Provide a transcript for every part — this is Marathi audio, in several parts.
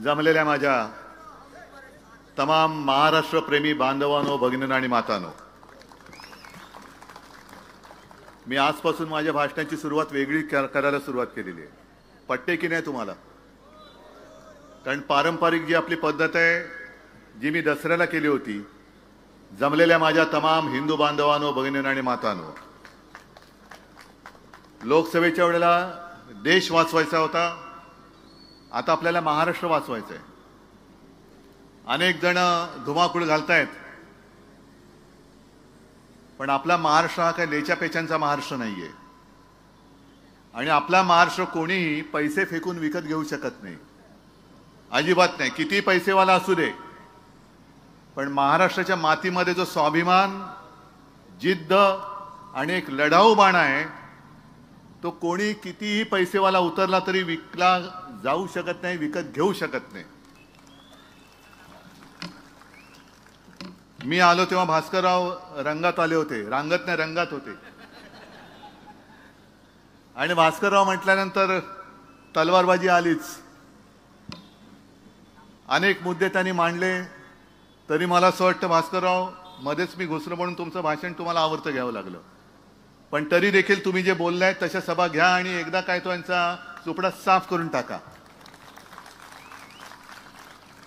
जमलेल्या माझ्या तमाम महाराष्ट्र प्रेमी बांधवांनो, भगिनींनो आणि मातांनो, मी आजपासून माझ्या भाषणाची सुरुवात वेगळी करायला सुरुवात केलेली आहे. पटते की नाही तुम्हाला? कारण पारंपरिक जी आपली पद्धत आहे, जी मी दसऱ्याला केली होती, जमलेल्या माझ्या तमाम हिंदू बांधवांनो, भगिनींनो आणि मातांनो, लोकसभेच्या वेळेला देश वाचवायचा होता, आता आपल्याला महाराष्ट्र वाचवायचा आहे. अनेक जण धुमाकूळ घालतायत, पण आपला महाराष्ट्र हा काही लेच्या पेचांचा महाराष्ट्र नाहीये. आणि आपला महाराष्ट्र कोणीही पैसे फेकून विकत घेऊ शकत नाही, अजिबात नाही, किती पैसेवाला असू दे. पण महाराष्ट्राच्या मातीमध्ये जो स्वाभिमान, जिद्द आणि एक लढाऊ बाणा आहे, तो कोणी कितीही पैसेवाला उतरला तरी विकला जाऊ शकत नाही, विकत घेऊ शकत नाही. मी आलो तेव्हा भास्करराव रंगात आले होते, रांगत नाही रंगात होते. आणि भास्करराव म्हटल्यानंतर तलवारबाजी आलीच. अनेक मुद्दे त्यांनी मांडले, तरी मला असं वाटतं भास्करराव मध्येच मी घुसलो म्हणून तुमचं भाषण तुम्हाला आवडतं घ्यावं लागलं. पण तरी देखील तुम्ही जे बोललाय तशा सभा घ्या आणि एकदा काय तो यांचा चुपडा साफ करून टाका.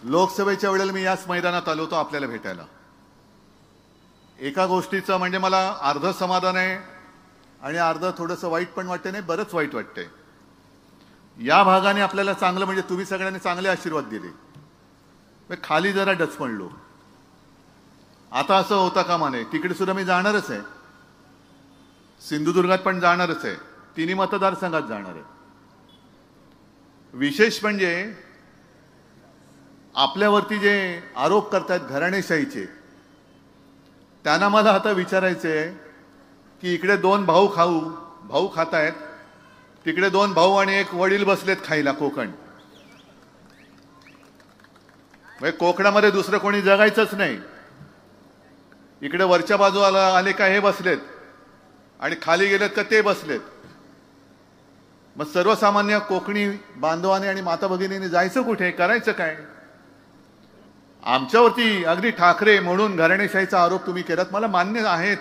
लोकसभेच्या वेळेला मी याच मैदानात आलो होतो आपल्याला भेटायला. एका गोष्टीचं म्हणजे मला अर्ध समाधान आहे आणि अर्ध थोडंसं वाईट पण वाटते, नाही बरंच वाईट वाटतंय. या भागाने आपल्याला चांगलं म्हणजे तुम्ही सगळ्यांनी चांगले आशीर्वाद दिले, खाली जरा डचपणलो. आता असं होता कामा नये. तिकडे सुद्धा मी जाणारच आहे, सिंधुदुर्गात पण जाणारच आहे, तिन्ही मतदारसंघात जाणार आहे. विशेष म्हणजे आपल्यावरती जे आरोप करतायत घराणेशाहीचे, त्यांना मला आता विचारायचे आहे की इकडे दोन भाऊ खातायत, तिकडे दोन भाऊ आणि एक वडील बसलेत खायला कोकण. म्हणजे कोकणामध्ये दुसरं कोणी जगायचंच नाही. इकडे वरच्या बाजूला आले का हे बसलेत आणि खाली गेलेत का ते बसलेत. मग सर्वसामान्य कोकणी बांधवाने आणि माता भगिनीने जायचं कुठे, करायचं काय? आमच्यावरती अगदी ठाकरे म्हणून घराणेशाहीचा आरोप तुम्ही केलात, मला मान्य आहेच,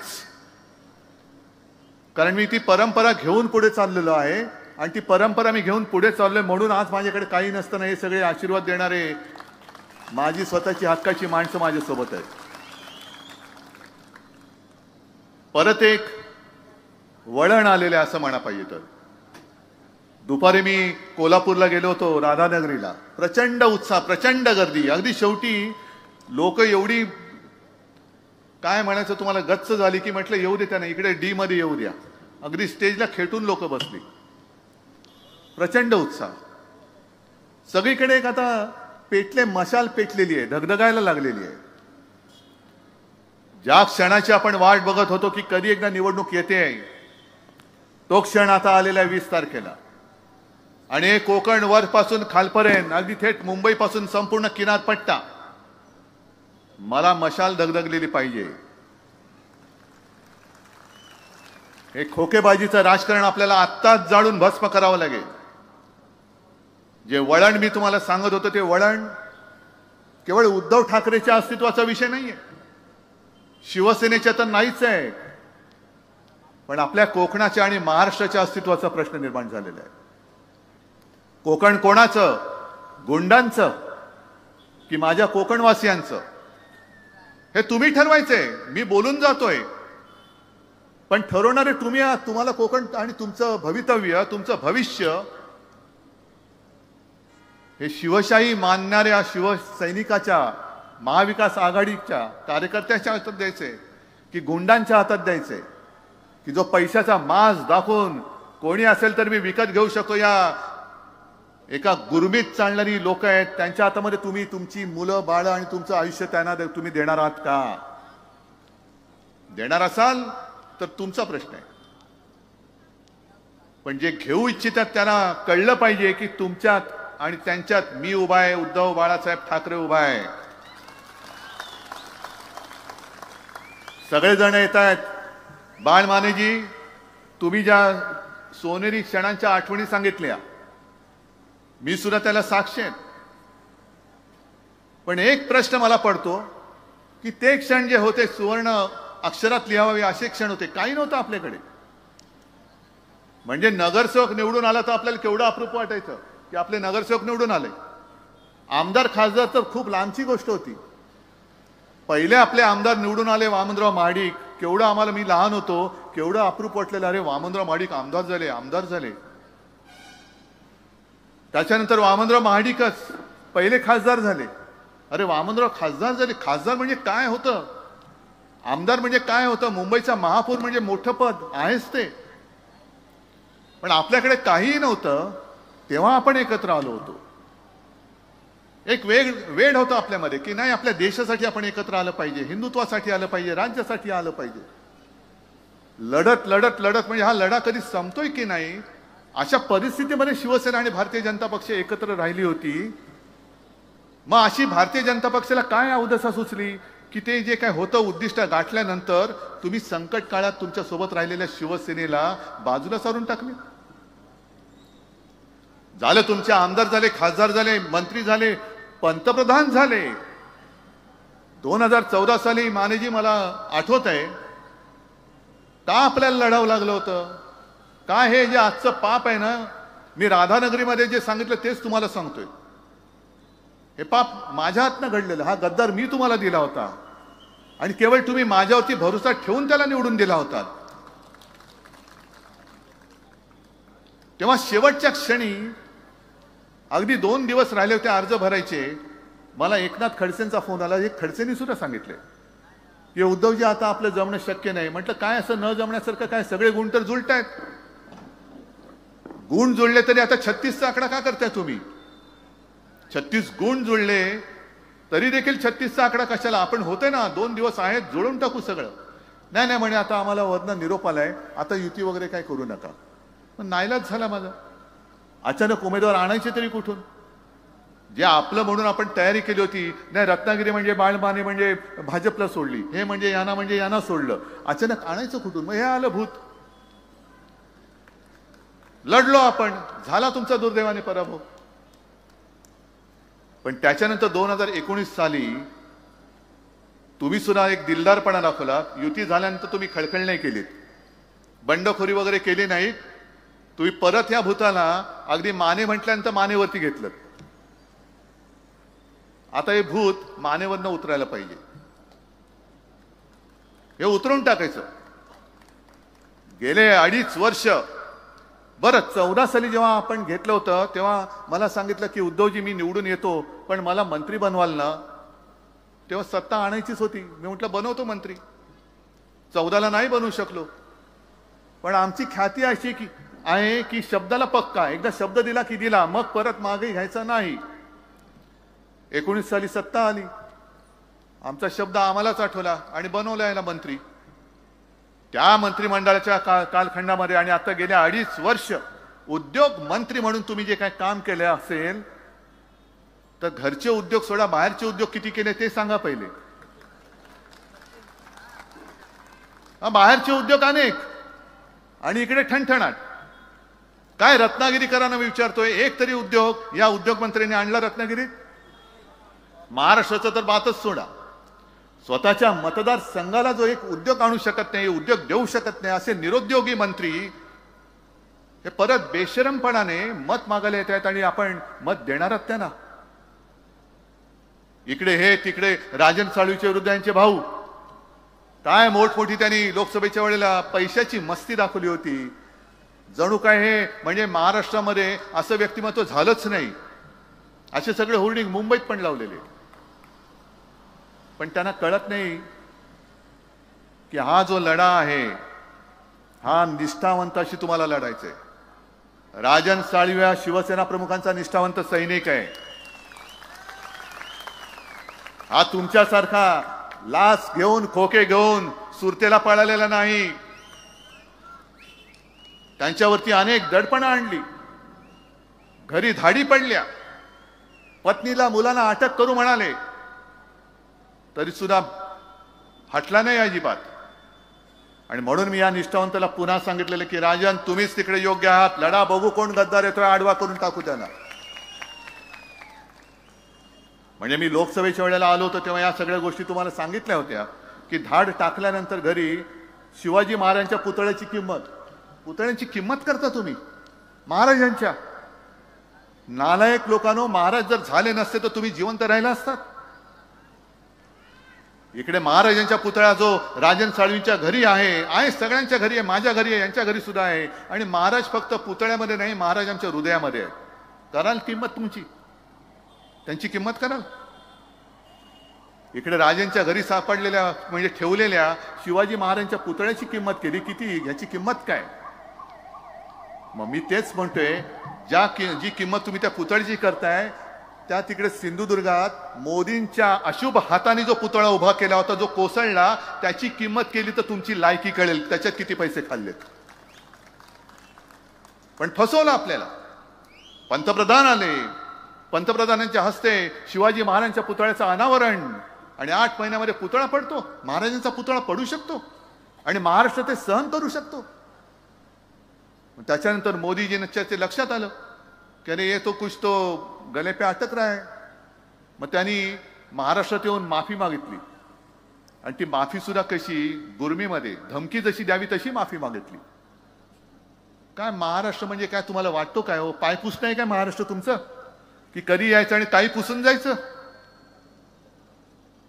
कारण मी ती परंपरा घेऊन पुढे चाललेलो आहे आणि ती परंपरा मी घेऊन पुढे चाललोय म्हणून आज माझ्याकडे काही नसताना हे सगळे आशीर्वाद देणारे माझी स्वतःची हक्काची माणसं माझ्यासोबत आहेत. परत एक वळण आलेले असं म्हणा पाहिजे तर, दुपारी मी कोल्हापूरला गेलो होतो, राधानगरीला. प्रचंड उत्साह, प्रचंड गर्दी. अगदी शेवटी लोक एवढी काय म्हणायचं तुम्हाला गच्च झाली की म्हटलं येऊ दे त्यांना, इकडे डी मध्ये येऊ द्या. अगदी स्टेजला खेटून लोक बसली. प्रचंड उत्साह. सगळीकडे एक आता मशाल पेटलेली आहे, धगधगायला लागलेली आहे. ज्या क्षणाची आपण वाट बघत होतो की कधी एकदा निवडणूक येते, तो क्षण आता आलेला आहे 20 तारखेला. आणि कोकण वरपासून खालपर्यंत अगदी थेट मुंबईपासून संपूर्ण किनारपट्टा, मला मशाल धगधगलेली पाहिजे. हे खोकेबाजीचं राजकारण आपल्याला आत्ताच जाळून भस्म करावं लागेल. जे वळण मी तुम्हाला सांगत होतो ते वळण केवळ उद्धव ठाकरेच्या अस्तित्वाचा विषय नाहीये, शिवसेनेच्या तर नाहीच आहे, पण आपल्या कोकणाच्या आणि महाराष्ट्राच्या अस्तित्वाचा प्रश्न निर्माण झालेला आहे. कोकण कोणाचं? गुंडांचं की माझ्या कोकणवासियांचं? हे तुम्ही ठरवायचंय. मी बोलून जातोय, पण ठरवणारे तुम्ही आहात. तुम्हाला कोकण आणि तुमचं भवितव्य, तुमचं भविष्य हे शिवशाही मानणाऱ्या शिवसैनिकाच्या, महाविकास आघाडीच्या कार्यकर्त्याच्या हातात द्यायचे की गुंडांच्या हातात द्यायचे, की जो पैशाचा माज दाखवून कोणी असेल तर मी विकत घेऊ शकतो, या एका गुरमीत चालणारी लोक आहेत, त्यांच्या हातामध्ये तुम्ही तुमची मुलं बाळ आणि तुमचं आयुष्य त्यांना तुम्ही देणार आहात का? देणार असाल तर तुमचा प्रश्न आहे. पण जे घेऊ इच्छितात त्यांना कळलं पाहिजे की तुमच्यात आणि त्यांच्यात मी उभा आहे, उद्धव बाळासाहेब ठाकरे उभा आहे. सगळेजण येत आहेत, बाळ मानेजी, तुम्ही ज्या सोनेरी क्षणांच्या आठवणी सांगितल्या, मी सुद्धा त्याला साक्ष आहे. पण एक प्रश्न मला पडतो की ते क्षण जे होते सुवर्ण अक्षरात लिहावे असे क्षण होते, काही नव्हतं आपल्याकडे. म्हणजे नगरसेवक निवडून आला तर आपल्याला केवढं अप्रूप वाटायचं की आपले नगरसेवक निवडून आले. आमदार खासदार तर खूप लांबची गोष्ट होती. पहिले आपले आमदार निवडून आले वामनराव महाडिक, केवढं आम्हाला, मी लहान होतो, केवढं अप्रूप वाटलेलं, अरे वामनराव महाडिक आमदार झाले, आमदार झाले. त्याच्यानंतर वामनराव महाडिकच पहिले खासदार झाले. अरे वामनराव खासदार झाले. खासदार म्हणजे काय होतं, आमदार म्हणजे काय होतं, मुंबईचा महापौर म्हणजे मोठं पद आहेच ते. पण आपल्याकडे काहीही नव्हतं तेव्हा आपण एकत्र आलो होतो. एक वेळ होतं आपल्यामध्ये की नाही, आपल्या देशासाठी आपण एकत्र आलं पाहिजे, हिंदुत्वासाठी आलं पाहिजे, राज्यासाठी आलं पाहिजे. लढत लढत लढत म्हणजे हा लढा कधी संपतोय की नाही, अशा परिस्थितीमध्ये शिवसेना आणि भारतीय जनता पक्ष एकत्र राहिली होती. मग अशी भारतीय जनता पक्षाला काय अवदसा सुचली की ते जे काय होतं उद्दिष्ट गाठल्यानंतर तुम्ही संकट काळात तुमच्या सोबत राहिलेल्या शिवसेनेला बाजूला सारून टाकले. झालं, तुमचे आमदार झाले, खासदार झाले, मंत्री झाले, पंतप्रधान झाले. 2014 साली मानेजी, मला आठवत आहे का आपल्याला लढावं लागलं होतं. काय हे जे आजचं पाप आहे ना, मी राधानगरीमध्ये जे सांगितलं तेच तुम्हाला सांगतोय. हे पाप माझ्या हातनं घडलेलं, हा गद्दार मी तुम्हाला दिला होता आणि केवळ तुम्ही माझ्यावरती भरोसा ठेवून त्याला निवडून दिला होता. तेव्हा शेवटच्या क्षणी अगदी 2 दिवस राहिले होते अर्ज भरायचे, मला एकनाथ खडसेंचा फोन आला. एक खडसेंनी सुद्धा सांगितले की उद्धवजी आता आपलं जमणं शक्य नाही. म्हटलं काय असं न जमण्यासारखं काय, सगळे गुण तर जुळतायत. गुण जुळले तरी आता 36चा आकडा का करताय तुम्ही. 36 गुण जुळले तरी देखील 36चा आकडा कशाला, आपण होते ना 2 दिवस आहेत, जुळून टाकू सगळं. नाही नाही म्हणे, आता आम्हाला वरनं निरोप आलाय, आता युती वगैरे काय करू नका. पण नाईलाज झाला माझा. अचानक उमेदवार आणायचे तरी कुठून, जे आपलं म्हणून आपण तयारी केली होती. नाही, रत्नागिरी म्हणजे बाळमाने म्हणजे भाजपला सोडली, हे म्हणजे यांना सोडलं, अचानक आणायचं कुठून. मग हे आलं भूत. लढलो आपण, झाला तुमचा दुर्दैवाने पराभव. पण त्याच्यानंतर 2019 साली तुम्ही सुद्धा एक दिलदारपणा दाखवला. युती झाल्यानंतर तुम्ही खळखळ नाही केलीत, बंडखोरी वगैरे केली नाही. तुम्ही परत या भूताला अगदी माने म्हटल्यानंतर मानेवरती घेतलं. आता हे भूत मानेवरनं उतरायला पाहिजे, हे उतरून टाकायचं. गेले 2.5 वर्ष, बरं 14 साली जेव्हा आपण घेतलं होतं तेव्हा मला सांगितलं की उद्धवजी मी निवडून येतो, पण मला मंत्री बनवाल ना. तेव्हा सत्ता आणायचीच होती. मी म्हटलं बनवतो मंत्री. 14ला नाही बनवू शकलो, पण आमची ख्याती अशी की आहे की शब्दाला पक्का, एकदा शब्द दिला की दिला, मग परत मागे घ्यायचा नाही. 19 साली सत्ता आली, आमचा शब्द आम्हालाच आठवला आणि बनवला याला मंत्री. त्या मंत्रिमंडळाच्या कालखंडामध्ये आणि आता गेल्या 2.5 वर्ष उद्योग मंत्री म्हणून तुम्ही जे काय काम केले असेल, तर घरचे उद्योग सोडा, बाहेरचे उद्योग किती केले ते सांगा पहिले. बाहेरचे उद्योग अनेक आणि इकडे ठणठणाट. काय रत्नागिरीकरांना मी विचारतोय, एक तरी उद्योग या उद्योग मंत्र्यांनी आणला रत्नागिरीत? महाराष्ट्राचं तर बातच सोडा, स्वतःच्या मतदारसंघाला जो एक उद्योग आणू शकत नाही, उद्योग देऊ शकत नाही, असे निरुद्योगी मंत्री हे परत बेशरमपणाने मत मागायला येत आहेत आणि आपण मत देणार आहात त्यांना. इकडे हे, तिकडे राजन साळवीचे विरुद्ध यांचे भाऊ, काय मोठमोठी त्यांनी लोकसभेच्या वेळेला पैशाची मस्ती दाखवली होती. जणू काय हे म्हणजे महाराष्ट्रामध्ये असं व्यक्तिमत्व झालंच नाही, असे सगळे होर्डिंग मुंबईत पण लावलेले. पण त्यांना कळत नाही की हा जो लढा आहे हा निष्ठावंताशी तुम्हाला लढायचा आहे. राजन साळवी हा शिवसेना प्रमुखांचा निष्ठावंत सैनिक आहे. हा तुमच्यासारखा लाच घेऊन, खोके घेऊन सुरतेला पळालेला नाही. त्यांच्यावरती अनेक दडपणं आणली, घरी धाडी पडल्या, पत्नीला मुलांना अटक करू म्हणाले तरी सुद्धा हटला नाही अजिबात. आणि म्हणून मी या निष्ठावंताला पुन्हा सांगितलेलं की राजन, तुम्हीच तिकडे योग्य आहात, लढा, बघू कोण गद्दार येतोय, आडवा करून टाकू त्यांना. म्हणजे मी लोकसभेच्या वेळेला आलो होतो तेव्हा या सगळ्या गोष्टी तुम्हाला सांगितल्या होत्या की धाड टाकल्यानंतर घरी शिवाजी महाराजांच्या पुतळ्यांची किंमत करता तुम्ही महाराजांच्या. नालायक लोकांनो, महाराज जर झाले नसते तर तुम्ही जिवंत राहिला असतात. इकडे महाराजांच्या पुतळा जो राजन साळवींच्या घरी आहे, सगळ्यांच्या घरी आहे, माझ्या घरी आहे, यांच्या घरी सुद्धा आहे. आणि महाराज फक्त पुतळ्यामध्ये नाही, महाराजांच्या हृदयामध्ये आहे. कराल किंमत तुमची, त्यांची किंमत कराल. इकडे राजांच्या घरी सापडलेल्या म्हणजे ठेवलेल्या शिवाजी महाराजांच्या पुतळ्याची किंमत केली किती, याची किंमत काय. मग मी तेच म्हणतोय, जी किंमत तुम्ही त्या पुतळ्याची करताय, त्या तिकडे सिंधुदुर्गात मोदींच्या अशुभ हाताने जो पुतळा उभा केला होता, जो कोसळला, त्याची किंमत केली तर तुमची लायकी कळेल त्याच्यात किती पैसे खाल्लेत. पण फसवलं आपल्याला. पंतप्रधान आले, पंतप्रधानांच्या हस्ते शिवाजी महाराजांच्या पुतळ्याचं अनावरण, आणि 8 महिन्यामध्ये पुतळा पडतो. महाराजांचा पुतळा पडू शकतो आणि महाराष्ट्र ते सहन करू शकतो. त्याच्यानंतर मोदीजींच्या ते लक्षात आलं की अरे ये तो कुछ तो गले पे अटक रहा है. मग त्यांनी महाराष्ट्रात येऊन माफी मागितली, आणि ती माफी सुद्धा कशी, गुरमीमध्ये धमकी जशी द्यावी तशी माफी मागितली. काय महाराष्ट्र म्हणजे काय तुम्हाला वाटतो काय हो, पाय पुसणं आहे काय महाराष्ट्र तुमचं, की कधी यायचं आणि ताई पुसून जायचं.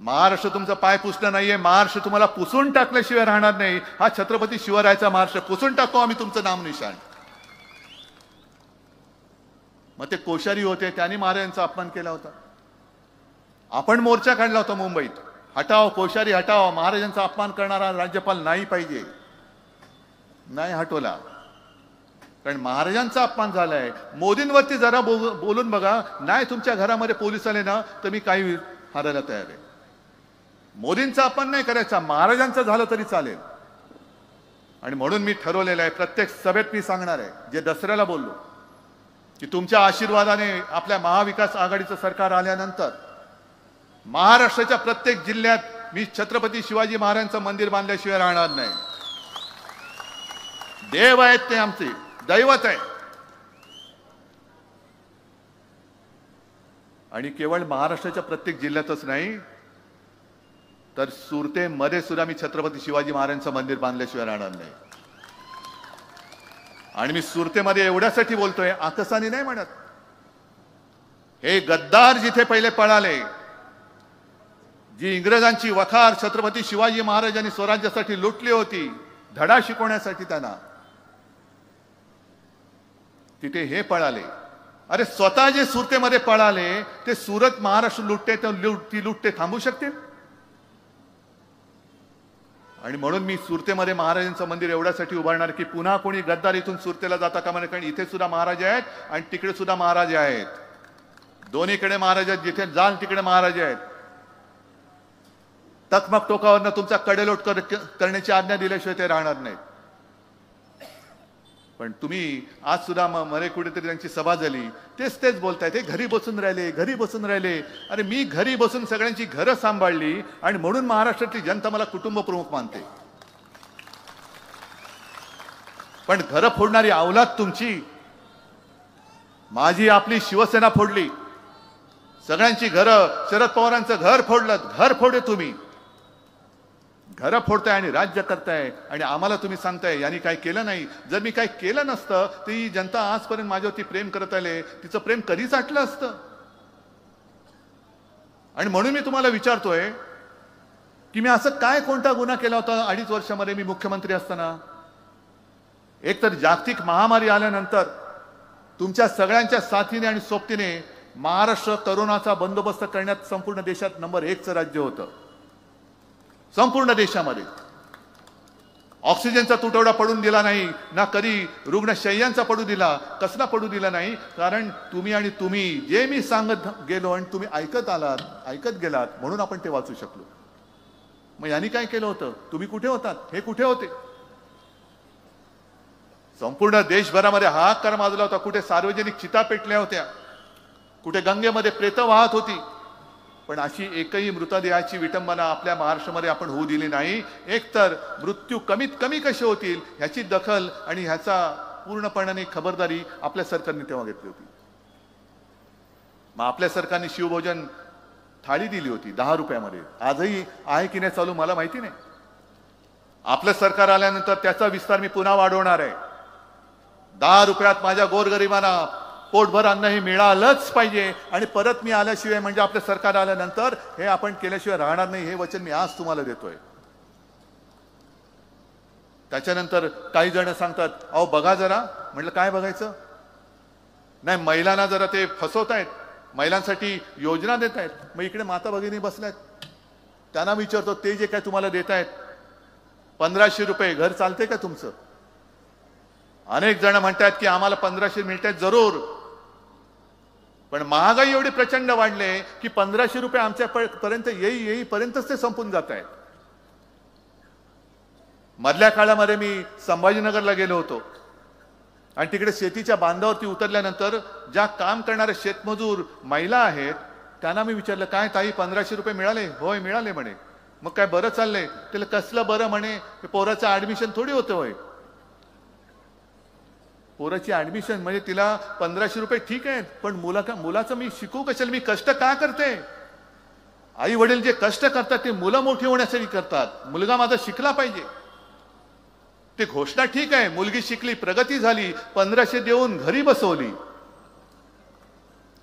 महाराष्ट्र तुमचा पाय पुसणं नाहीये, महाराष्ट्र तुम्हाला पुसून टाकल्याशिवाय राहणार नाही. हा छत्रपती शिवरायाचा महाराष्ट्र, पुसून टाकू आम्ही तुमचं नाम निशाण. मग ते कोश्यारी होते, त्यांनी महाराजांचा अपमान केला होता. आपण मोर्चा काढला होता मुंबईत, हटाव कोश्यारी हटाव, महाराजांचा अपमान करणारा राज्यपाल नाही पाहिजे. नाही हटवला, कारण महाराजांचा अपमान झालाय. मोदींवरती जरा बोलून बघा, नाही तुमच्या घरामध्ये पोलीस आले ना तर मी काही हारायला तयार आहे. मोदींचा अपमान नाही करायचा, महाराजांचा झालं तरी चालेल. आणि म्हणून मी ठरवलेलं आहे, प्रत्येक सभेत मी सांगणार आहे, जे दसऱ्याला बोललो, की तुमच्या आशीर्वादाने आपल्या महाविकास आघाडीचं सरकार आल्यानंतर महाराष्ट्राच्या प्रत्येक जिल्ह्यात मी छत्रपती शिवाजी महाराजांचं मंदिर बांधल्याशिवाय राहणार नाही. देव आहेत ते, आमचे दैवत आहे. आणि केवळ महाराष्ट्राच्या प्रत्येक जिल्ह्यातच नाही, तर सुरतेमध्ये सुद्धा मी छत्रपती शिवाजी महाराजांचं मंदिर बांधल्याशिवाय राहणार नाही. आणि मी सुरतेमध्ये एवढ्यासाठी बोलतोय, आकसाने नाही म्हणत. हे गद्दार जिथे पहिले पळाले, जी इंग्रजांची वखार छत्रपती शिवाजी महाराजांनी स्वराज्यासाठी लुटली होती, धडा शिकवण्यासाठी त्यांना, तिथे हे पळाले. अरे स्वतः जे सुरतेमध्ये पळाले, ते सुरत महाराष्ट्र लुटते, ती लुटते थांबू शकतील. आणि म्हणून मी सुरतेमध्ये महाराजांचं मंदिर एवढ्यासाठी उभारणार की पुन्हा कोणी गद्दार इथून सुरतेला जाता कामा नये. कारण इथे सुद्धा महाराज आहेत आणि तिकडे सुद्धा महाराज आहेत, दोन्हीकडे महाराज आहेत. जिथे जाल तिकडे महाराज आहेत. तकमक टोकावरनं तुमचा कडेलोट करण्याची आज्ञा दिल्याशिवाय ते राहणार नाहीत. पण तुम्ही आज सुद्धा मरे कुठेतरी त्यांची सभा झाली, तेच बोलतायत, ते घरी बसून राहिले. अरे मी घरी बसून सगळ्यांची घरं सांभाळली, आणि म्हणून महाराष्ट्रातली जनता मला कुटुंब प्रमुख मानते. पण घरं फोडणारी अवलाद तुमची. माझी आपली शिवसेना फोडली, सगळ्यांची घरं, शरद पवारांचं घर फोडलं, घर फोडे तुम्ही. घरं फोडताय आणि राज्य करताय, आणि आम्हाला तुम्ही सांगताय यांनी काय केलं नाही. जर मी काय केलं नसतं तर ही जनता आजपर्यंत माझ्यावरती प्रेम करत आले, तिचं प्रेम कधीच आटलं असतं. आणि म्हणून मी तुम्हाला विचारतोय की मी असं काय कोणता गुन्हा केला होता 2.5 वर्षामध्ये मी मुख्यमंत्री असताना. एक तर जागतिक महामारी आल्यानंतर तुमच्या सगळ्यांच्या साथीने आणि सोबतीने महाराष्ट्र करोनाचा बंदोबस्त करण्यात संपूर्ण देशात नंबर 1चं राज्य होतं. संपूर्ण देशामध्ये ऑक्सिजनचा तुटवडा पडून दिला नाही, ना कधी रुग्णशय्यांचा पडू दिला, कसला पडू दिला नाही. कारण तुम्ही जे मी सांगत गेलो आणि तुम्ही ऐकत गेलात, म्हणून आपण ते वाचू शकलो. मग यांनी काय केलं होतं, तुम्ही कुठे होतात, हे कुठे होते. संपूर्ण देशभरामध्ये हाहाकार माजला होता. कुठे सार्वजनिक चिता पेटल्या होत्या, कुठे गंगेमध्ये प्रेतं वाहत होती. पण अशी एकही मृतदेहाची विटंबना आपल्या महाराष्ट्रामध्ये आपण होऊ दिली नाही. एकतर मृत्यू कमीत कमी कसे होतील ह्याची दखल आणि ह्याचा पूर्णपणाने खबरदारी आपल्या सरकारने तेव्हा घेतली होती. मग आपल्या सरकारने शिवभोजन थाळी दिली होती 10 रुपयामध्ये. आजही आहे की नाही चालू मला माहिती नाही. आपलं सरकार आल्यानंतर त्याचा विस्तार मी पुन्हा वाढवणार आहे. 10 रुपयात माझ्या गोरगरिबांना पोटभर अन्न हे मिळालंच पाहिजे. आणि परत मी आल्याशिवाय म्हणजे आपलं सरकार आल्यानंतर हे आपण केल्याशिवाय राहणार नाही, हे वचन मी आज तुम्हाला देतोय. त्याच्यानंतर काही जण सांगतात अहो बघा जरा. म्हटलं काय बघायचं? नाही, महिलांना जरा ते फसवतायत, महिलांसाठी योजना देत आहेत. मग इकडे माता भगिनी बसल्यात, त्यांना विचारतो ते जे काय तुम्हाला देत आहेत 1500 रुपये घर चालते का तुमचं? अनेक जण म्हणतात की आम्हाला 1500 मिळतात. जरूर, पण महागाई एवढी प्रचंड वाढले की 1500 रुपये आमच्या पर्यंत येईपर्यंतच ते संपून जात आहेत. मधल्या काळामध्ये मी संभाजीनगरला गेलो होतो आणि तिकडे शेतीच्या बांधावरती उतरल्यानंतर ज्या काम करणारे शेतमजूर महिला आहेत त्यांना मी विचारलं काय ताई 1500 रुपये मिळाले? होय मिळाले म्हणे. मग काय बरं चाललंय? त्याला कसलं बरं म्हणे? पोराचं ऍडमिशन थोडी होतं होय. पोराची ऍडमिशन म्हणजे तिला 1500 रुपये ठीक आहेत, पण मुलाचं मी शिकू कशाला? मी कष्ट का करते? आई वडील जे कष्ट करतात ते मुलं मोठी होण्यासाठी करतात. मुलगा माझा शिकला पाहिजे. ते घोषणा ठीक आहे, मुलगी शिकली, प्रगती झाली, 1500 देऊन घरी बसवली,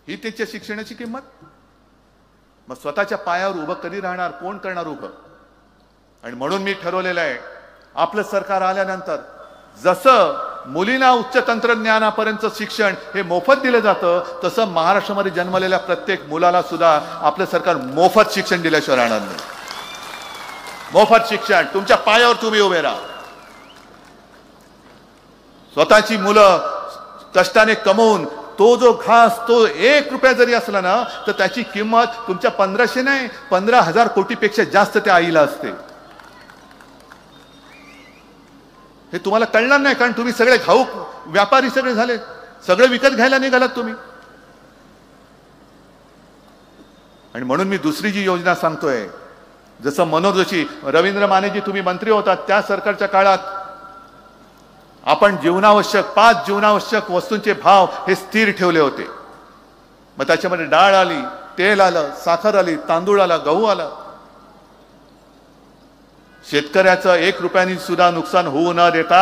ही त्याच्या शिक्षणाची किंमत. मग स्वतःच्या पायावर उभं कधी राहणार? कोण करणार उभं? आणि म्हणून मी ठरवलेलं आहे आपलं सरकार आल्यानंतर जसं मुलींना उच्च तंत्रज्ञानापर्यंत शिक्षण हे मोफत दिलं जातं तसं महाराष्ट्रामध्ये जन्मलेल्या प्रत्येक मुलाला सुद्धा आपलं सरकार मोफत शिक्षण दिल्याशिवाय राहणार नाही. मोफत शिक्षण, तुमच्या पायावर तुम्ही उभे राहा. स्वतःची मुलं कष्टाने कमवून तो जो घास तो 1 रुपया जरी असला ना तर त्याची किंमत तुमच्या 1500 नाही 15,000 कोटीपेक्षा जास्त त्या आईला असते. हे तुम्हाला कळणार नाही कारण तुम्ही सगळे घाऊक व्यापारी सगळे झाले, सगळे विकत घ्यायला निघालात तुम्ही. आणि म्हणून मी दुसरी जी योजना सांगतोय, जसं मनोज जोशी, रवींद्र मानेजी तुम्ही मंत्री होतात त्या सरकारच्या काळात आपण जीवनावश्यक 5 जीवनावश्यक वस्तूंचे भाव हे स्थिर ठेवले होते. मग त्याच्यामध्ये डाळ आली, तेल आलं, साखर आली, तांदूळ आला, गहू आला. शेतकऱ्याचं 1 रुपयानी सुद्धा नुकसान होऊ न देता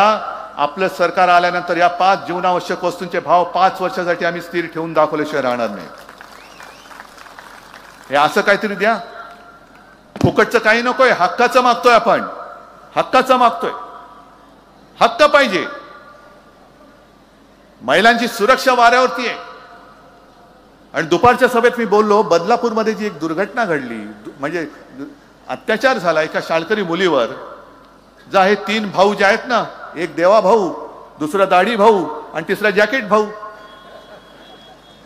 आपलं सरकार आल्यानंतर या 5 जीवनावश्यक वस्तूंचे भाव 5 वर्षासाठी आम्ही स्थिर ठेवून दाखवल्याशिवाय राहणार नाही. हे असं काहीतरी द्या. फुकटचं काही नकोय, हक्काचं मागतोय आपण. हक्काचं मागतोय. हक्क पाहिजे. महिलांची सुरक्षा वाऱ्यावरती आहे. आणि दुपारच्या सभेत मी बोललो, बदलापूरमध्ये जी एक दुर्घटना घडली, म्हणजे अत्याचार झाला एका शाळकरी मुलीवर. जा हे 3 भाऊ जे आहेत ना, एक देवा भाऊ, दुसरा दाढी भाऊ आणि तिसरा जॅकेट भाऊ,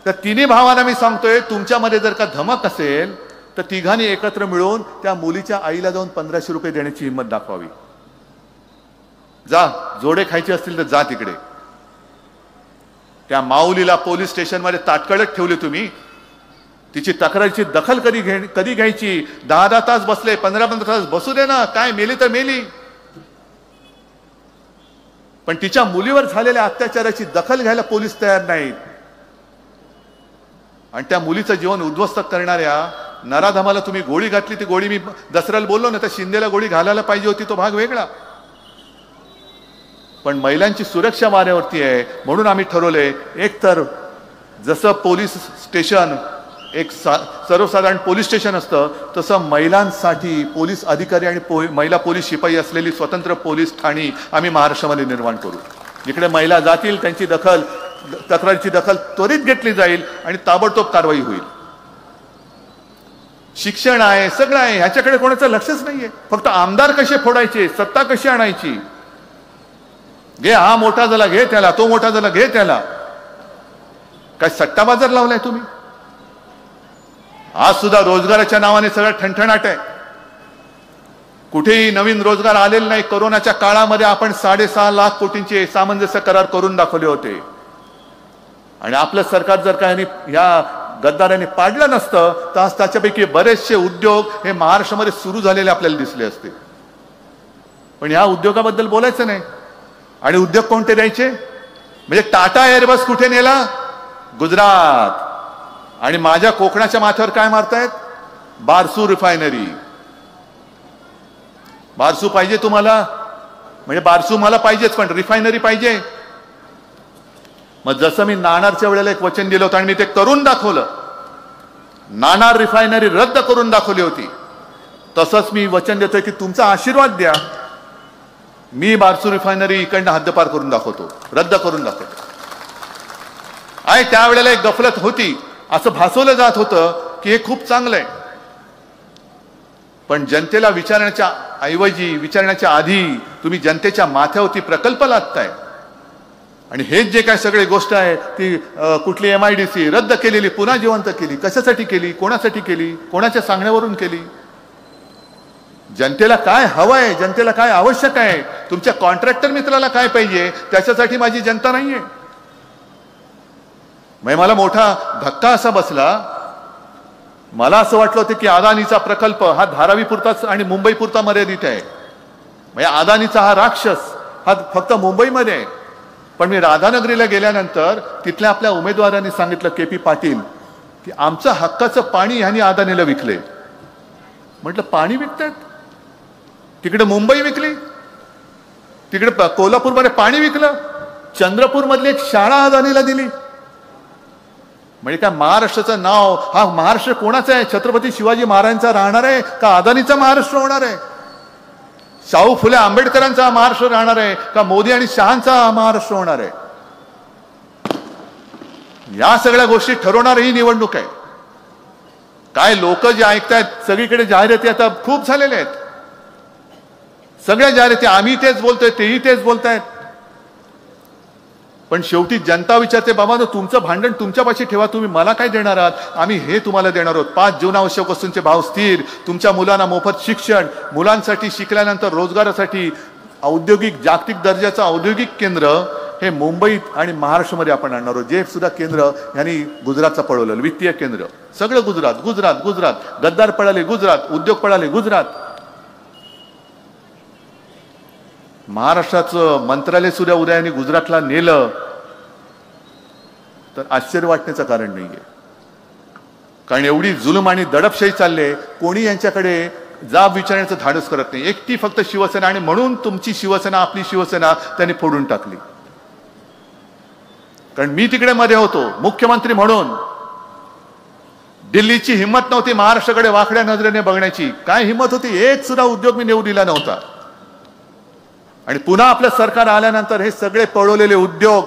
तर तिन्ही भावांना मी सांगतोय तुमच्यामध्ये जर का धमक असेल तर तिघांनी एकत्र मिळून त्या मुलीच्या आईला जाऊन 1500 रुपये देण्याची हिंमत दाखवावी. जा, जोडे खायचे असतील तर जा तिकडे. त्या माऊलीला पोलीस स्टेशनमध्ये ताटकळत ठेवले तुम्ही. तिची तक्रारीची दखल कधी घ्यायची? 10-10 तास बसले, 15-15 तास बसू दे ना, काय मेली तर मेली. पण तिच्या मुलीवर झालेल्या अत्याचाराची दखल घ्यायला पोलीस तयार नाहीत. आणि त्या मुलीचं जीवन उद्ध्वस्त करणाऱ्या नराधमाला तुम्ही गोळी घातली. ती गोळी मी दसऱ्याला बोललो ना, तर शिंदेला गोळी घालायला पाहिजे होती, तो भाग वेगळा. पण महिलांची सुरक्षा वाऱ्यावरती आहे. म्हणून आम्ही ठरवले, एक तर जसं पोलीस स्टेशन एक सर्वसाधारण पोलीस स्टेशन असतं तसं महिलांसाठी पोलीस अधिकारी आणि महिला पोलीस शिपाई असलेली स्वतंत्र पोलीस ठाणी आम्ही महाराष्ट्रामध्ये निर्माण करू. जिकडे महिला जातील त्यांची तक्रारीची दखल त्वरित घेतली जाईल आणि ताबडतोब कारवाई होईल. शिक्षण आहे, सगळं आहे, ह्याच्याकडे कोणाचं लक्षच नाहीये. फक्त आमदार कसे फोडायचे, सत्ता कशी आणायची. घे, हा मोठा झाला घे त्याला, तो मोठा झाला घे त्याला. काय सट्टा बाजार लावलाय तुम्ही? आज सुद्धा रोजगाराच्या नावाने सगळं ठणठणाट आहे. कुठेही नवीन रोजगार आलेले नाही. कोरोनाच्या काळामध्ये आपण 6.5 लाख कोटींचे सामंजस्य करार करून दाखवले होते. आणि आपलं सरकार जर का ह्या गद्दारांनी पाडलं नसतं तर आज त्याच्यापैकी बरेचसे उद्योग हे महाराष्ट्रामध्ये सुरू झालेले आपल्याला दिसले असते. पण या उद्योगाबद्दल बोलायचं नाही. आणि उद्योग कोणते द्यायचे? म्हणजे टाटा एअरबस कुठे नेला? गुजरात. आणि माझ्या कोकणाच्या माथ्यावर काय मारतायत? बारसू रिफायनरी. बारसू पाहिजे तुम्हाला? म्हणजे बारसू मला पाहिजेच, पण रिफायनरी पाहिजे. मग जसं मी नाणारच्या वेळेला एक वचन दिलं होतं आणि मी ते करून दाखवलं, नाणार रिफायनरी रद्द करून दाखवली होती, तसंच मी वचन देतोय की तुमचा आशीर्वाद द्या, मी बारसू रिफायनरी इकडनं हद्दपार करून दाखवतो, रद्द करून दाखवतो. आणि त्यावेळेला एक गफलत होती, असं भासवलं जात होतं की हे खूप चांगलं आहे. पण जनतेला विचारण्याच्या ऐवजी, विचारण्याच्या आधी तुम्ही जनतेच्या माथ्यावरती प्रकल्प लादताय. आणि हेच जे काय सगळे गोष्ट आहे ती कुठली MIDC रद्द केलेली पुन्हा जिवंत केली. कशासाठी केली? कोणासाठी केली? कोणाच्या सांगण्यावरून केली? जनतेला काय हवंय? जनतेला काय आवश्यक आहे? तुमच्या कॉन्ट्रॅक्टर मित्राला काय पाहिजे? त्याच्यासाठी माझी जनता नाहीये. मला मोठा धक्का असा बसला, मला असं वाटलं होतं की अदानीचा प्रकल्प हा धारावीपुरताच आणि मुंबईपुरता मर्यादित आहे. म्हणजे अदानीचा हा राक्षस हा फक्त मुंबईमध्ये आहे. पण मी राधानगरीला गेल्यानंतर तिथल्या आपल्या उमेदवारांनी सांगितलं, KP पाटील, की आमचं हक्काचं पाणी ह्यांनी अदानीला विकले. म्हटलं पाणी विकतायत? तिकडे मुंबई विकली, तिकडे कोल्हापूरमध्ये पाणी विकलं, चंद्रपूरमधली एक शाळा अदानीला दिली. म्हणजे काय महाराष्ट्राचं नाव हा महाराष्ट्र कोणाचा आहे? छत्रपती शिवाजी महाराजांचा राहणार आहे का अदानीचा महाराष्ट्र होणार आहे? शाहू फुले आंबेडकरांचा महाराष्ट्र राहणार आहे का मोदी आणि शहांचा महाराष्ट्र होणार आहे? या सगळ्या गोष्टी ठरवणार ही निवडणूक आहे. काय लोक जे ऐकतायत, सगळीकडे जाहिराती आता खूप झालेल्या आहेत, सगळ्या जाहिराती, आम्ही तेच बोलतोय, तेही तेच बोलतायत. पण शेवटी जनता विचारते, बाबा तुमचं भांडण तुमच्यापाशी ठेवा, तुम्ही मला काय देणार आहात? आम्ही हे तुम्हाला देणार आहोत. 5 जीवनावश्यक वस्तूंचे भाव स्थिर, तुमच्या मुलांना मोफत शिक्षण, मुलांसाठी शिकल्यानंतर रोजगारासाठी औद्योगिक, जागतिक दर्जाचं औद्योगिक केंद्र हे मुंबईत आणि महाराष्ट्रामध्ये आपण आणणार आहोत. जे सुद्धा केंद्र यांनी गुजरातचं पळवलं, वित्तीय केंद्र, सगळं गुजरात गुजरात गुजरात. गद्दार पळाले गुजरात, उद्योग पळाले गुजरात. महाराष्ट्राचं मंत्रालय सुद्धा उदयाने गुजरातला नेलं तर आश्चर्य वाटण्याचं कारण नाहीये. कारण एवढी जुलम आणि दडपशाही चालले, कोणी यांच्याकडे जाब विचारण्याचं धाडस करत नाही. एकटी फक्त शिवसेना, आणि म्हणून तुमची शिवसेना, आपली शिवसेना त्यांनी फोडून टाकली. कारण मी तिकडे मध्ये होतो मुख्यमंत्री म्हणून, दिल्लीची हिंमत नव्हती महाराष्ट्राकडे वाकड्या नजरेने बघण्याची. काय हिंमत होती? एक सुद्धा उद्योग मी नेऊ दिला नव्हता. आणि पुन्हा आपलं सरकार आल्यानंतर हे सगळे पळवलेले उद्योग,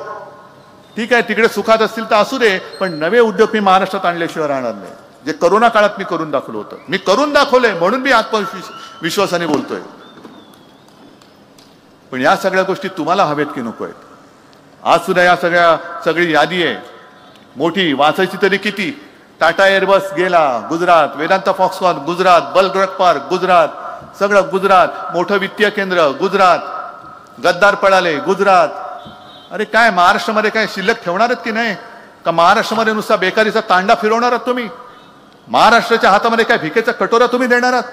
ठीक आहे तिकडे सुखात असतील तर असू दे, पण नवे उद्योग मी महाराष्ट्रात आणल्याशिवाय राहणार नाही. जे करोना काळात मी करून दाखवलं होतं, मी करून दाखवलंय, म्हणून मी आत्मविश्वासाने बोलतोय. पण या सगळ्या गोष्टी तुम्हाला हवेत की नको आहेत? आज सुद्धा या सगळी यादी आहे मोठी, वाचायची तरी किती? टाटा एअरबस गेला Gujarat, Vedanta Foxconn Gujarat, bulk park Gujarat, सगळं गुजरात, मोठं वित्तीय केंद्र गुजरात, गद्दार पळाले गुजरात. अरे काय महाराष्ट्रामध्ये काय शिल्लक ठेवणार आहेत की नाही? का महाराष्ट्रामध्ये नुसता बेकारीचा तांडा फिरवणार आहात तुम्ही? महाराष्ट्राच्या हातामध्ये काय भिकेचा कटोरा तुम्ही देणार आहात?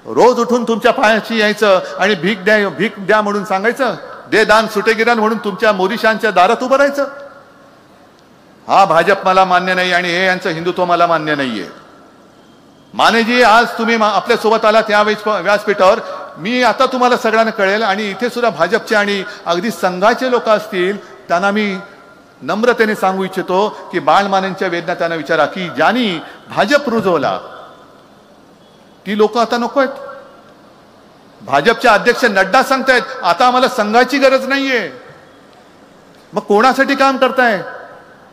रोज उठून तुमच्या पायाशी यायचं आणि भीक द्या म्हणून सांगायचं, दे दान सुटे गिरान म्हणून तुमच्या मोदीशांच्या दारात उभं राहायचं? हा भाजप मला मान्य नाही आणि हे यांचं हिंदुत्व मला मान्य नाहीये. मानेजी, आज तुम्ही आपल्या सोबत आलात या व्यासपीठावर, मी आता तुम्हाला सगळ्यांना कळेल, आणि इथे सुद्धा भाजपचे आणि अगदी संघाचे लोक असतील त्यांना मी नम्रतेने सांगू इच्छितो की बाळमानेंच्या वेदना त्यांना विचारा की ज्यांनी भाजप रुजवला ती लोक आता नको आहेत. भाजपचे अध्यक्ष नड्डा सांगतायत आता आम्हाला संघाची गरज नाहीये. मग कोणासाठी काम करताय?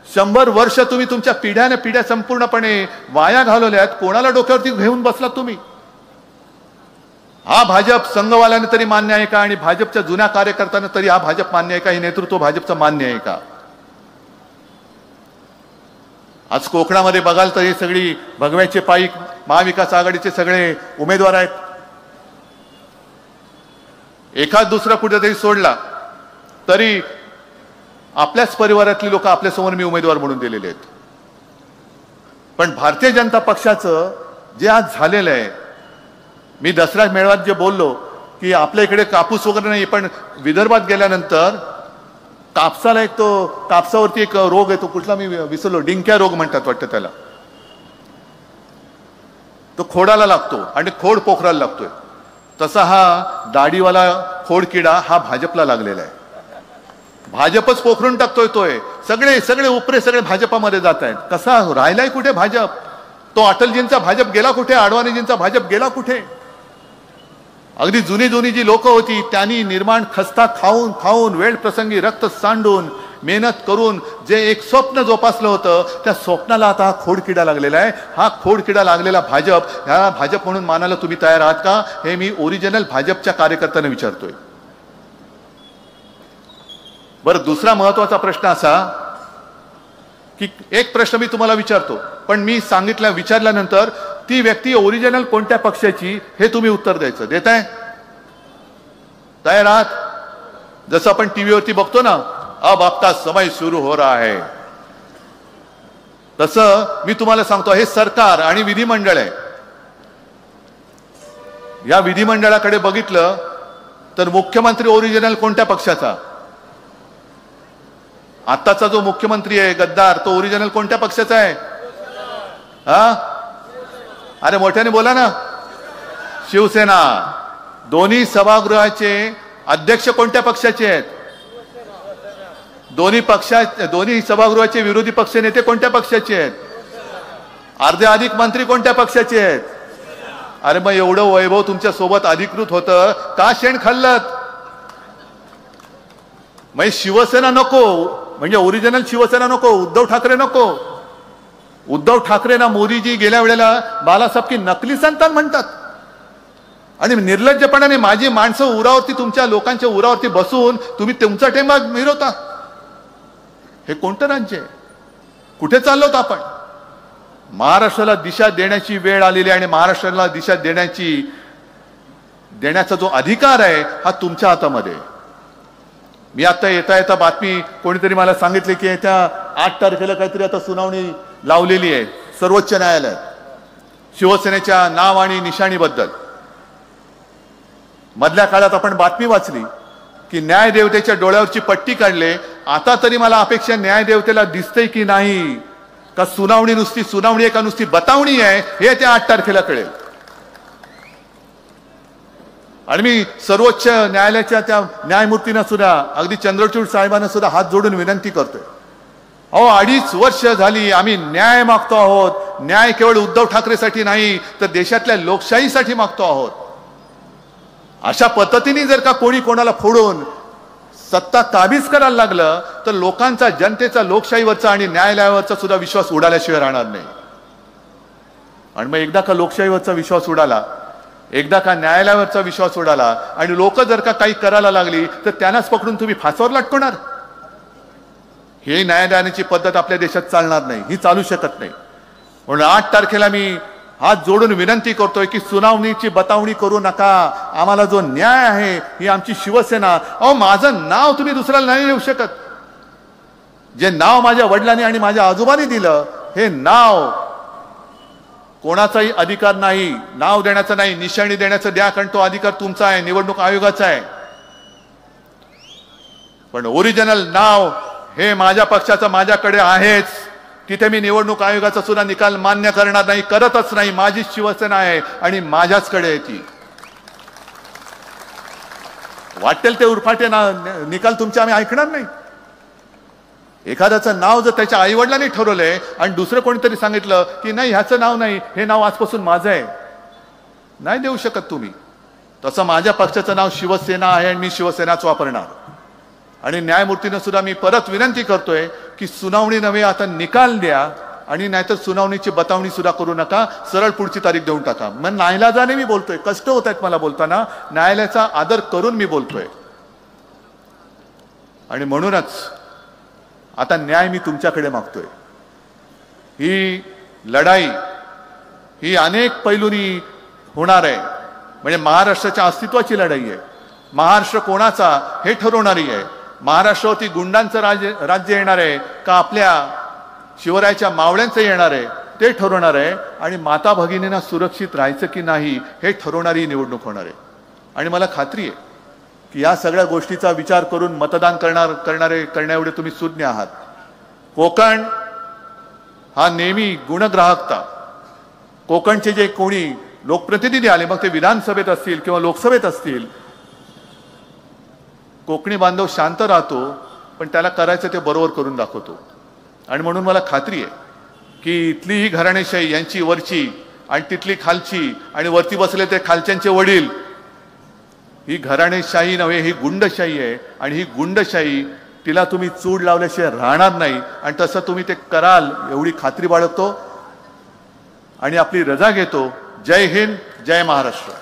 100 वर्ष तुम्ही तुमच्या पिढ्या संपूर्णपणे वाया घालवल्यात. कोणाला डोक्यावरती घेऊन बसलात तुम्ही? हा भाजप संघवाल्याने तरी मान्य आहे का? आणि भाजपच्या जुन्या कार्यकर्त्यांना तरी हा भाजप मान्य आहे का? हे नेतृत्व भाजपचं मान्य आहे का? आज कोकणामध्ये बघाल तर हे सगळी भगव्याचे पाईक महाविकास आघाडीचे सगळे उमेदवार आहेत. एखाद दुसरा कुठेतरी सोडला तरी आपल्याच परिवारातली लोक आपल्यासमोर मी उमेदवार म्हणून दिलेले आहेत. पण भारतीय जनता पक्षाचं जे आज झालेलं आहे, मी दसरा मेळाव्यात जे बोललो की आपल्या इकडे कापूस वगैरे नाही, पण विदर्भात गेल्यानंतर कापसाला एक तो कापसावरती एक रोग आहे, तो कुठला मी विसरलो, डिंक्या रोग म्हणतात वाटतं त्याला. तो खोडाला लागतो आणि खोड पोखराला लागतोय. तसा हा दाढीवाला खोड किडा हा भाजपला लागलेला आहे. भाजपच पोखरून टाकतोय तोय. सगळे सगळे उपरे सगळे भाजपामध्ये जात आहेत. कसा राहिलाय कुठे भाजप? तो अटलजींचा भाजप गेला कुठे? अडवाणीजींचा भाजप गेला कुठे? अगदी जुनी जुनी जी लोक होती त्यांनी निर्माण खस्ता खाऊन खाऊन वेळ प्रसंगी रक्त सांडून मेहनत करून जे एक स्वप्न जोपासलं होतं, त्या स्वप्नाला आता हा खोडकिडा लागलेला आहे. हा खोडकिडा लागलेला भाजप, ह्या भाजप म्हणून मानायला तुम्ही तयार आहात का? हे मी ओरिजिनल भाजपच्या कार्यकर्त्यांना विचारतोय. बरं, दुसरा महत्वाचा प्रश्न असा की एक प्रश्न मी तुम्हाला विचारतो, पण मी विचारल्यानंतर ती व्यक्ती ओरिजिनल कोणत्या पक्षाची हे तुम्ही उत्तर द्यायचं. देताय? तयार आहात? जसं आपण टीव्हीवरती बघतो ना, अब आपका समय सुरू हो रहा है, तसं मी तुम्हाला सांगतो, हे सरकार आणि विधिमंडळ आहे. या विधिमंडळाकडे बघितलं तर मुख्यमंत्री ओरिजिनल कोणत्या पक्षाचा? आताचा जो मुख्यमंत्री आहे गद्दार, तो ओरिजिनल कोणत्या पक्षाचा आहे? हा, अरे मोठ्याने बोला ना. शिवसेना. दोन्ही सभागृहाचे अध्यक्ष कोणत्या पक्षाचे आहेत? दोन्ही सभागृहाचे विरोधी पक्ष नेते कोणत्या पक्षाचे आहेत? अर्धे अधिक मंत्री कोणत्या पक्षाचे आहेत? अरे मग एवढं वैभव तुमच्या सोबत अधिकृत होतं, का शेण खाल्लत? मग शिवसेना नको, म्हणजे ओरिजिनल शिवसेना नको, उद्धव ठाकरे नको. उद्धव ठाकरे ना मोदीजी गेल्या वेळेला बालासाहेब की नकली संतान म्हणतात आणि निर्लज्जपणाने माझी माणसं उरावरती, तुमच्या लोकांच्या उरावरती बसून तुम्ही तुमचा टेंबा मिरवता. हे कोणतं राज्य आहे? कुठे चाललोत आपण? महाराष्ट्राला दिशा देण्याची वेळ आलेली आहे आणि महाराष्ट्राला दिशा देण्याचा जो अधिकार आहे हा तुमच्या हातामध्ये. मी आता येता बातमी कोणीतरी मला सांगितले की येत्या 8 तारखेला काहीतरी आता सुनावणी लावलेली आहे सर्वोच्च न्यायालयात शिवसेनेच्या नाव आणि निशाणीबद्दल. मधल्या काळात आपण बातमी वाचली की न्यायदेवतेच्या डोळ्यावरची पट्टी काढले. आता तरी मला अपेक्षा न्यायदेवतेला दिसतंय की नाही का सुनावणी नुसती सुनावणी आहे का नुसती बतावणी आहे हे त्या 8 तारखेला कळेल. आणि मी सर्वोच्च न्यायालयाच्या त्या न्यायमूर्तींना सुद्धा, अगदी चंद्रचूड साहेबांना सुद्धा हात जोडून विनंती करतोय, अहो 2.5 वर्ष झाली आम्ही न्याय मागतो आहोत. न्याय केवळ उद्धव ठाकरेसाठी नाही तर देशातल्या लोकशाहीसाठी मागतो आहोत. अशा पद्धतीने जर का कोणी कोणाला फोडून सत्ता काबीज करायला लागलं तर लोकांचा, जनतेचा, लोकशाहीवरचा आणि न्यायालयावरचा सुद्धा विश्वास उडाल्याशिवाय राहणार नाही. आणि मग एकदा का लोकशाहीवरचा विश्वास उडाला, एकदा का न्यायालयावरचा विश्वास उडाला आणि लोक जर का काही करायला लागली तर त्यांनाच पकडून तुम्ही फासावर लटकवणार? ही न्यायालयाची पद्धत आपल्या देशात चालणार नाही, ही चालू शकत नाही. म्हणून 8 तारखेला मी हात जोडून विनंती करतोय की सुनावणीची बतावणी करू नका. आम्हाला जो न्याय आहे ही आमची शिवसेना. अहो माझं नाव तुम्ही दुसऱ्याला नाही देऊ शकत. जे नाव माझ्या वडिलांनी आणि माझ्या आजोबांनी दिलं हे नाव कोणाचाही अधिकार नाही. नाव देण्याचा नाही, निशाणी देण्याचा द्या, कारण तो अधिकार तुमचा आहे, निवडणूक आयोगाचा आहे. पण ओरिजिनल नाव हे माझ्या पक्षाचं माझ्याकडे आहेच. तिथे मी निवडणूक आयोगाचा सुद्धा निकाल मान्य करणार नाही, करतच नाही. माझी शिवसेना आहे आणि माझ्याचकडे आहे ती. वाटेल ते उरफाटे निकाल तुमचे आम्ही ऐकणार नाही. एखाद्याचं नाव जर त्याच्या आईवडिलांनी ठरवलंय आणि दुसरं कोणीतरी सांगितलं की नाही ह्याचं नाव नाही, हे नाव आजपासून माझं आहे, नाही देऊ शकत तुम्ही. तसं माझ्या पक्षाचं नाव शिवसेना आहे आणि मी शिवसेनाच वापरणार. आणि न्यायमूर्तींना सुद्धा मी परत विनंती करतोय की सुनावणी नव्हे, आता निकाल द्या आणि नाहीतर सुनावणीची बतावणी सुद्धा करू नका, सरळ पुढची तारीख देऊन टाका. मग नाईलाजाने मी बोलतोय, कष्ट होत आहेत मला बोलताना, न्यायालयाचा आदर करून मी बोलतोय. आणि म्हणूनच आता न्याय मी तुमच्याकडे मागतोय. ही लढाई ही अनेक पैलूंनी होणार आहे. म्हणजे महाराष्ट्राच्या अस्तित्वाची लढाई आहे. महाराष्ट्र कोणाचा हे ठरवणारी आहे. महाराष्ट्रावरती गुंडांचं राज्य येणार आहे का आपल्या शिवरायाच्या मावळ्यांचं येणार आहे ते ठरवणार आहे आणि माता भगिनींना सुरक्षित राहायचं की नाही हे ठरवणारी ही निवडणूक होणार आहे. आणि मला खात्री आहे की या सगळ्या गोष्टीचा विचार करून मतदान करण्याएवढे तुम्ही सुज्ञ आहात. कोकण हा नेहमी गुणग्राहकता, कोकणचे जे कोणी लोकप्रतिनिधी आले, मग ते विधानसभेत असतील किंवा लोकसभेत असतील, कोकणी बांधव शांत राहतो, पण त्याला करायचं ते बरोबर करून दाखवतो. आणि म्हणून मला खात्री आहे की इथली ही घराणेशाही, यांची वरची आणि तिथली खालची आणि वरती बसले ते खालच्यांचे वडील, ही घराणेशाही नव्हे, ही गुंडशाही आहे. आणि ही गुंडशाही तिला तुम्ही चूड लावल्याशिवाय राहणार नाही. आणि तसं तुम्ही ते कराल एवढी खात्री बाळगतो आणि आपली रजा घेतो. जय हिंद, जय महाराष्ट्र.